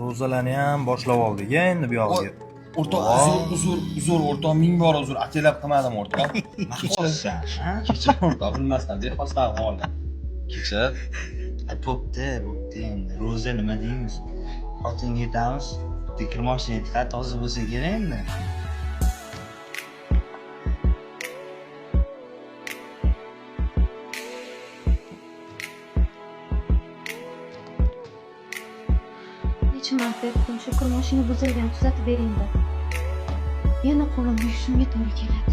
Ro'zalarni ham boshlab oldik endi bu yog'iga. O'rtoq uzr o'rtoq, ming bor uzr. Akelab qilmadim o'rtoq. Kechirsan, ha? Kechir o'rtoq, bilmasdan bexosdan qoldim. Kechir. Bo'pti endi. Ro'za nima deymiz? Xotinga aytamiz, kirmoshni diqqat toza bo'lsa kerak endi. Necha marta aytdim, shu kir mashina buzilgan, tuzatib bering deb. Yana qo'limga shunga to'g'ri keladi.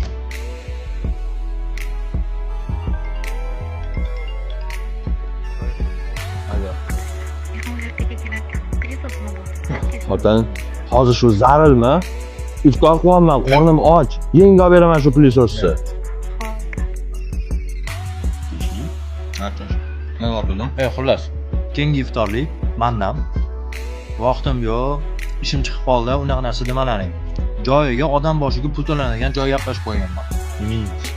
Xotin, hozir shu zarilma. Iftor qilyapman, qornim och. Yengib olib beraman shu plisosni. Nima qildim? Xullas, keyingi iftorlik mendan. Vaqtim yo'q, ishim chiqib qoldi, unaqa narsa demalaring. Joyiga odam boshiga pul to'lanadigan joy gaplashib qo'yganman. Nimaymiz?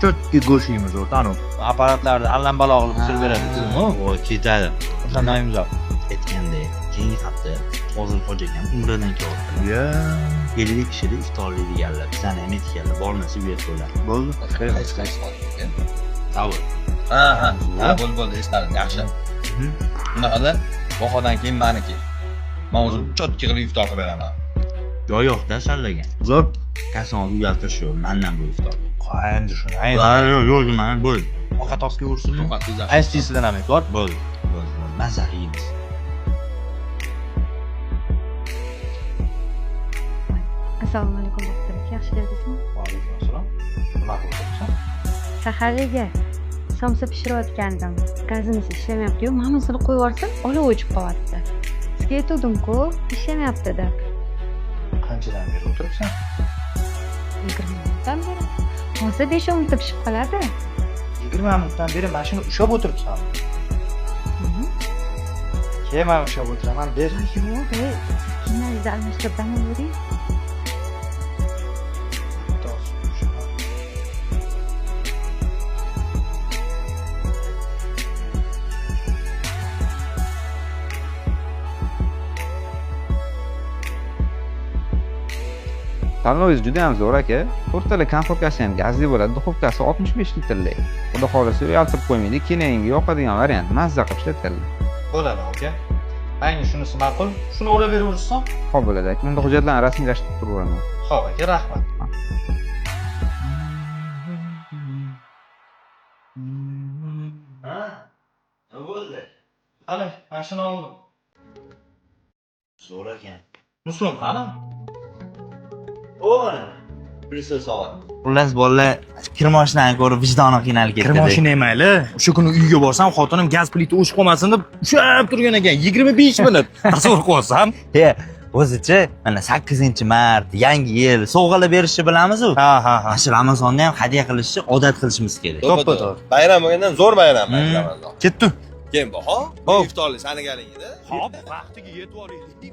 Cho'tki go'sht yeymiz o'rtanu. Apparatlarni allan-balo qilib pul beradi. Voy, ketadi. Qanday imzo? Aytgandek, keyingi hafta hozir hojagan umradan kelyapti. Ya, 50 kishilik iftorlik deganlar. Bizani ham aytganlar, bormasa bu yerda bo'lar. bo'ldi. Savol. Ha, bo'ldi, esladim. Yaxshi. Unaqada voqadan keyin meniki. Men o'zim chotki qilib iftor qilib beraman. Joy yo'qda sallagan. Zo'r. Kasoni uyaltirish yo'q, mendan bu iftor. Endi shuni ayt. Yo'q, mana bo'ldi. Ovqat osga ursinmi? Ovqat tezak. Aytisidan ham bor. Bo'ldi. Mazza yeymiz. Assalomu alaykum doktor. Yaxshi keldingizmi? Alaykum assalom. Nima qilibsan? Saharliga somsa pishirayotgandim. Gazimiz ishlamayapti-yu, men buni qo'yib yuborsam, olov o'chib qolyapti. Sizga aytdim-ku, ishlamayapti deb. Qanchadan beri o'tiribsan? 20 minutdan beri. Hozir 5 minutda pishib qoladi. 20 minutdan beri mashina ushlab o'tiribsan. Keyin men ushlab o'tiraman, ber. Yo'q, kinangizni almashtirib dam olavering. Tanlovingiz juda ham zo'r aka. To'rttala konforkasi ham gazli bo'ladi, duxovkasi 65 litrlik. Xudo xolasa uyaltirib qo'ymaydi, kelinga yoqadigan variant mazza qilib ishlatganlar. Bo'ladi aka. Menga shunisi ma'qul. Shuni o'rab beraversan? Xo'p bo'ladi aka. Menda hujjatlarni rasmiylashtirib turaveraman. Xo'p aka, rahmat. Ha? Nima bo'ldi? Qani, mashina oldim. Zo'r ekan. Muslum qani? O'g'il. Birisi sog'at. Xullas bolalar kirmoshinani ko'rib vijdoni qiynalib ketdi. Kir mashina emayli. O'sha kuni uyga borsam, xotinim gaz plita o'chib qolmasin deb ushab turgan ekan. 25 minut. Tasavvur qilyapsan? He, o'zichi mana 8-mart, yangi yil sovg'alar berishni bilamiz-ku. Ha. Mana shu Ramazonni ham hadya qilishni odat qilishimiz kerak. To'ppa-to'g'ri. Bayram bo'lgandan zo'r bayram Ramazon. Ketdi. Keyin baho. Hop. Iftorlik sanigaling edi. Hop, vaqtiga yetib olaylik.